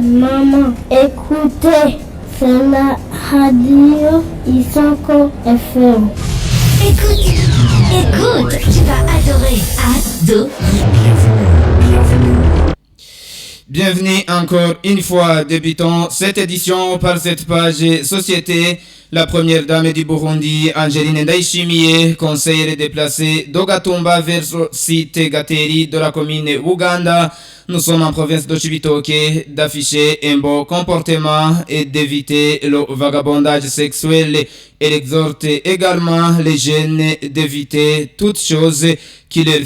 Maman, écoutez, c'est la radio Isoko FM. Écoute, tu vas adorer. Adorer. Bienvenue encore une fois, débutons cette édition par cette page Société. La première dame du Burundi, Angeline Ndayishimiye, conseillère déplacée d'Ogatumba vers site Gateri de la commune Uganda. Nous sommes en province de Chibitoke, d'afficher un bon comportement et d'éviter le vagabondage sexuel. Elle exhorte également les jeunes d'éviter toutes choses qui leur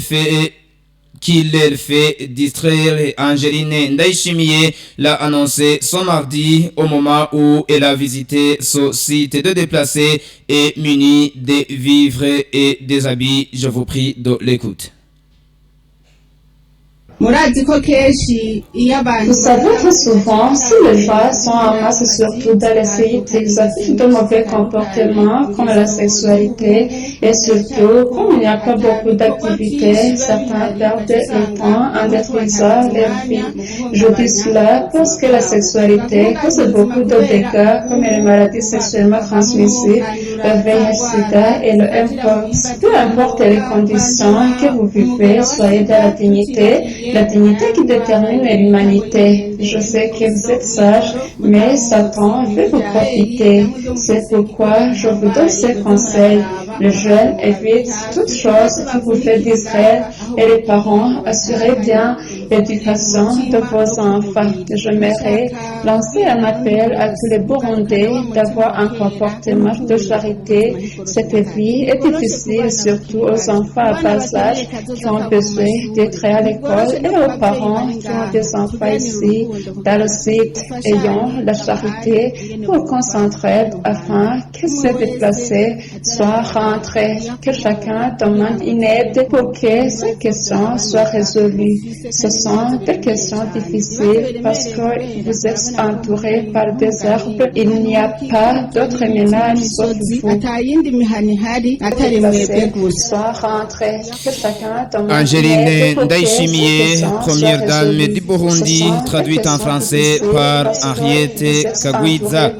fait distraire. Angeline Ndayishimiye l'a annoncé ce mardi au moment où elle a visité ce site de déplacés et muni des vivres et des habits. Je vous prie de l'écoute. Vous savez très souvent, si les gens sont en masse, surtout dans les sites, ils affichent de mauvais comportements comme la sexualité et surtout, comme il n'y a pas beaucoup d'activités, certains perdent le temps en détruisant leur vie. Je dis cela parce que la sexualité cause beaucoup de dégâts comme les maladies sexuellement transmissibles, le VIH/SIDA et le mpox. Peu importe les conditions que vous vivez, soyez dans la dignité qui détermine l'humanité. Je sais que vous êtes sage, mais Satan veut vous profiter. C'est pourquoi je vous donne ces conseils. Les jeunes évitent toutes choses qui vous fait distraire et les parents assurez bien l'éducation de vos enfants. J'aimerais lancer un appel à tous les Burundais d'avoir un comportement de charité. Cette vie est difficile, surtout aux enfants à bas âge qui ont besoin d'être à l'école et aux parents qui ont des enfants ici dans le site. Ayons la charité pour qu'on s'entraide afin que ces déplacés soient rentrés, que chacun demande une aide pour que ces questions soient résolues. Ce sont des questions difficiles parce que vous êtes entourés par des arbres. Il n'y a pas d'autres ménages sauf vous. Soient rentrés, que chacun demande Angeline Ndayishimiye, première dame du Burundi, traduite en français par Henriette Kagwiza.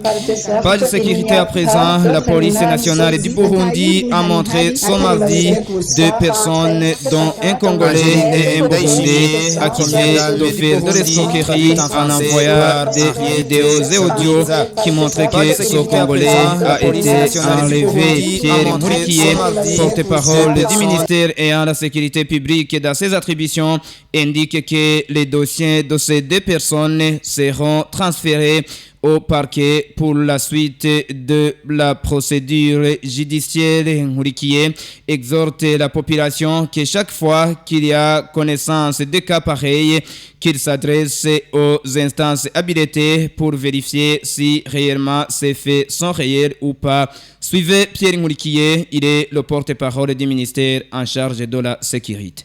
Pas de sécurité à présent, la police nationale du Burundi a montré ce mardi 2 personnes, dont un Congolais et un Burundais, accusés de faire de l'escroquerie en envoyant des vidéos et audios qui montraient que ce Congolais a été enlevé. Pierre Nkurikiye, porte-parole du ministère ayant la sécurité publique dans ses attributions, indique que les dossiers de ces 2 personnes seront transférés au parquet pour la suite de la procédure judiciaire. Nkurikiye exhorte la population que chaque fois qu'il y a connaissance de cas pareils, qu'il s'adresse aux instances habilitées pour vérifier si réellement ces faits sont réels ou pas. Suivez Pierre Nkurikiye, il est le porte-parole du ministère en charge de la sécurité.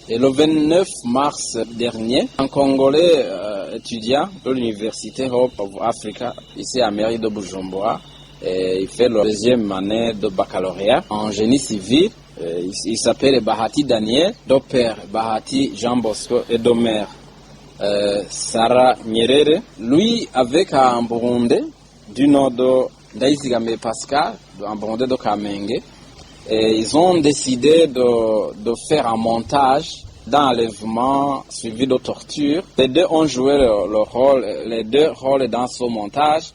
Et le 29 mars dernier, un Congolais étudiant de l'université Hope of Africa, ici à mairie de Bujumbura, il fait la 2e année de baccalauréat en génie civil. Il s'appelle Bahati Daniel, de père Bahati Jean Bosco et de mère Sarah Nyerere. Lui, avec un Burundais du nom de Ndaizigame Pascal, un Burundais de Kamenge, et ils ont décidé de faire un montage d'enlèvement suivi de torture. Les 2 ont joué les 2 rôles dans ce montage.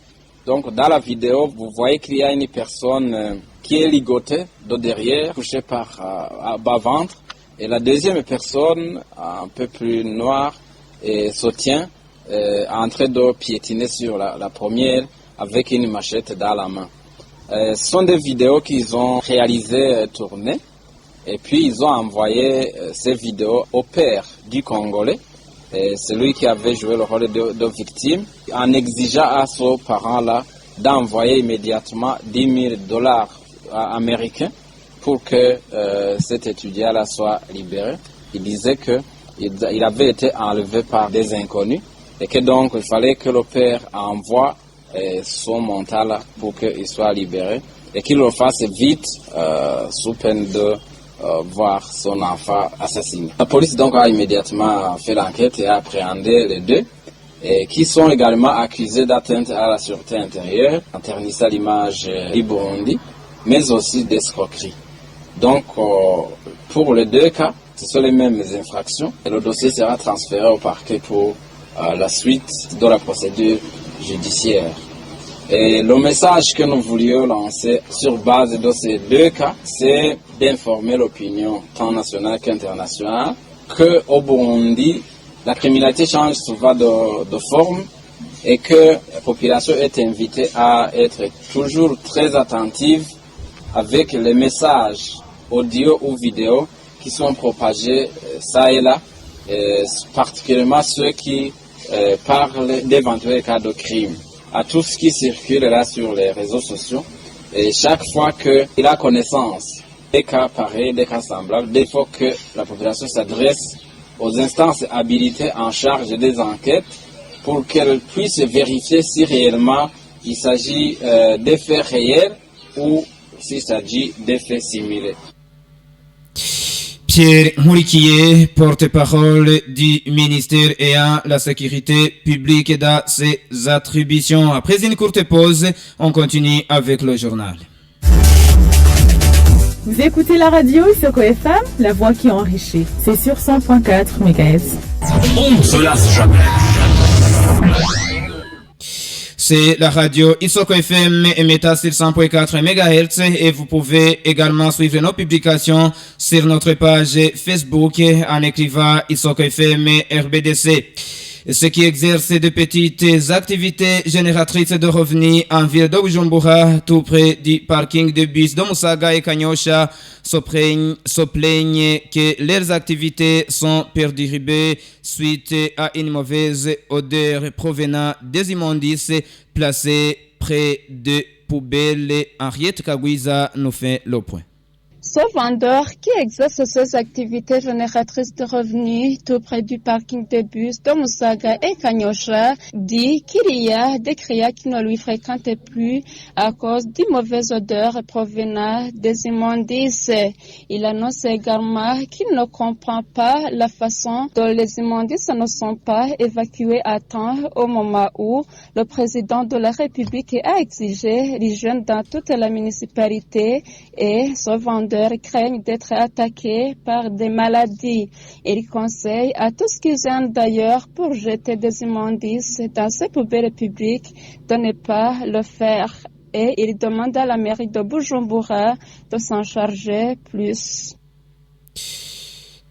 Donc dans la vidéo, vous voyez qu'il y a une personne qui est ligotée de derrière, touchée par bas-ventre. Et la deuxième personne, un peu plus noire, se tient en train de piétiner sur la première avec une machette dans la main. Ce sont des vidéos qu'ils ont réalisées et tournées. Et puis ils ont envoyé ces vidéos au père du Congolais, celui qui avait joué le rôle de victime, en exigeant à ce parent-là d'envoyer immédiatement $10,000 américains pour que cet étudiant-là soit libéré. Il disait qu'il avait été enlevé par des inconnus et que donc il fallait que le père envoie son mental pour qu'il soit libéré et qu'il le fasse vite sous peine de voir son enfant assassiné. La police donc a immédiatement fait l'enquête et a appréhendé les 2 qui sont également accusés d'atteinte à la sûreté intérieure, en ternissant l'image du Burundi, mais aussi d'escroquerie. Donc, pour les deux cas, ce sont les mêmes infractions et le dossier sera transféré au parquet pour la suite de la procédure judiciaire. Et le message que nous voulions lancer sur base de ces deux cas, c'est d'informer l'opinion tant nationale qu'internationale qu'au Burundi, la criminalité change souvent de forme et que la population est invitée à être toujours très attentive avec les messages audio ou vidéo qui sont propagés ça et là, particulièrement ceux qui parlent d'éventuels cas de crime. À tout ce qui circule là sur les réseaux sociaux, et chaque fois qu'il a connaissance des cas pareils, des cas semblables, il faut que la population s'adresse aux instances habilitées en charge des enquêtes pour qu'elles puissent vérifier si réellement il s'agit d'effets réels ou s'il s'agit d'effets similés. Pierre Mouriquier, porte-parole du ministère ayant la sécurité publique dans ses attributions. Après une courte pause, on continue avec le journal. Vous écoutez la radio Isoko FM, la voix qui enrichit. C'est sur 100.4 MHz. On ne se lasse jamais. C'est la radio Isoko FM émettant sur 100.4 MHz et vous pouvez également suivre nos publications sur notre page Facebook en écrivant Isoko FM RBDC. Ceux qui exercent de petites activités génératrices de revenus en ville de Bujumbura, tout près du parking de bus de Musaga et Kanyosha, se plaignent que leurs activités sont perturbées suite à une mauvaise odeur provenant des immondices placés près de poubelles. Henriette Kagwiza nous fait le point. Ce vendeur qui exerce ses activités génératrices de revenus tout près du parking de bus de Musaga et Kanyosha dit qu'il y a des clients qui ne lui fréquentent plus à cause d'une mauvaise odeur provenant des immondices. Il annonce également qu'il ne comprend pas la façon dont les immondices ne sont pas évacués à temps au moment où le président de la République a exigé l'hygiène dans toute la municipalité et ce vendeur craignent d'être attaqués par des maladies. Il conseille à tous qui viennent d'ailleurs pour jeter des immondices dans ces poubelles publiques de ne pas le faire. Et il demande à la mairie de Bujumbura de s'en charger plus.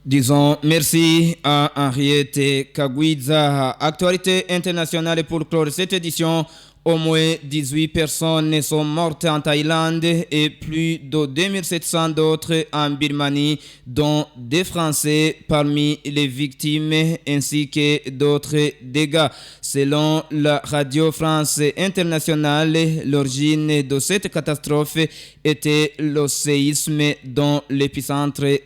Disons merci à Henriette Kagwiza. Actualité internationale pour clore cette édition. Au moins 18 personnes sont mortes en Thaïlande et plus de 2700 d'autres en Birmanie, dont des Français parmi les victimes ainsi que d'autres dégâts. Selon la Radio France Internationale, l'origine de cette catastrophe était le séisme dont l'épicentre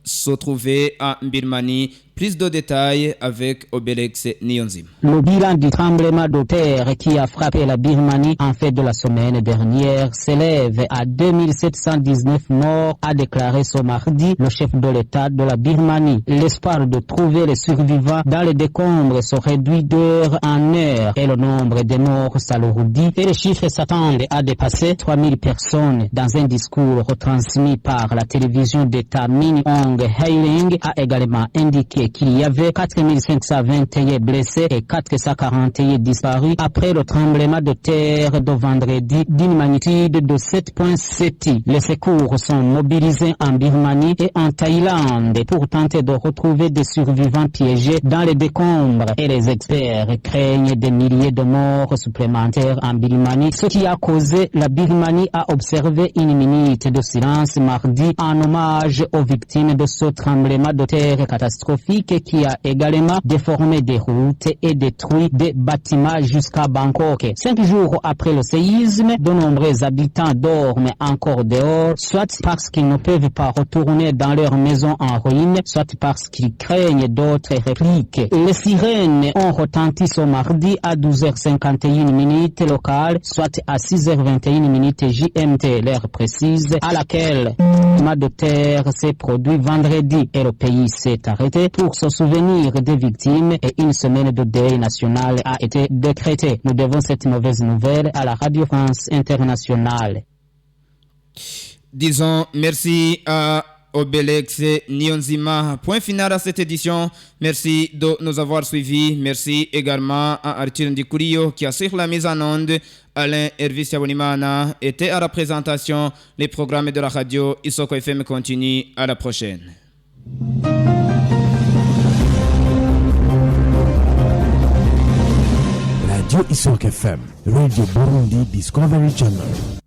se trouvait en Birmanie. Plus de détails avec Obélix Nyonzim. Le bilan du tremblement de terre qui a frappé la Birmanie en fait de la semaine dernière s'élève à 2719 morts, a déclaré ce mardi le chef de l'État de la Birmanie. L'espoir de trouver les survivants dans les décombres se réduit d'heure en heure et le nombre de morts s'alourdit et les chiffres s'attendent à dépasser 3000 personnes. Dans un discours retransmis par la télévision d'État, Min Aung Hlaing a également indiqué qu'il y avait 4521 blessés et 441 disparus après le tremblement de terre de vendredi d'une magnitude de 7.7. Les secours sont mobilisés en Birmanie et en Thaïlande pour tenter de retrouver des survivants piégés dans les décombres et les experts craignent des milliers de morts supplémentaires en Birmanie, ce qui a causé la Birmanie à observer une minute de silence mardi en hommage aux victimes de ce tremblement de terre catastrophique qui a également déformé des routes et détruit des bâtiments jusqu'à Bangkok. 5 jours après le séisme, de nombreux habitants dorment encore dehors, soit parce qu'ils ne peuvent pas retourner dans leur maison en ruine, soit parce qu'ils craignent d'autres répliques. Les sirènes ont retenti ce mardi à 12h51 minutes locales, soit à 6h21 minutes JMT, l'heure précise à laquelle le tremblement de terre s'est produit vendredi et le pays s'est arrêté. pour se souvenir des victimes et une semaine de deuil national a été décrétée. Nous devons cette mauvaise nouvelle à la Radio France Internationale. Disons merci à Obelex Nyonzima. Point final à cette édition. Merci de nous avoir suivis. Merci également à Arthur Ndikurio qui assure la mise en onde. Alain Hervis Yabonimana était à la présentation. Les programmes de la radio Isoko FM continuent. À la prochaine. Radio Isoko FM, Radio Burundi Discovery Channel.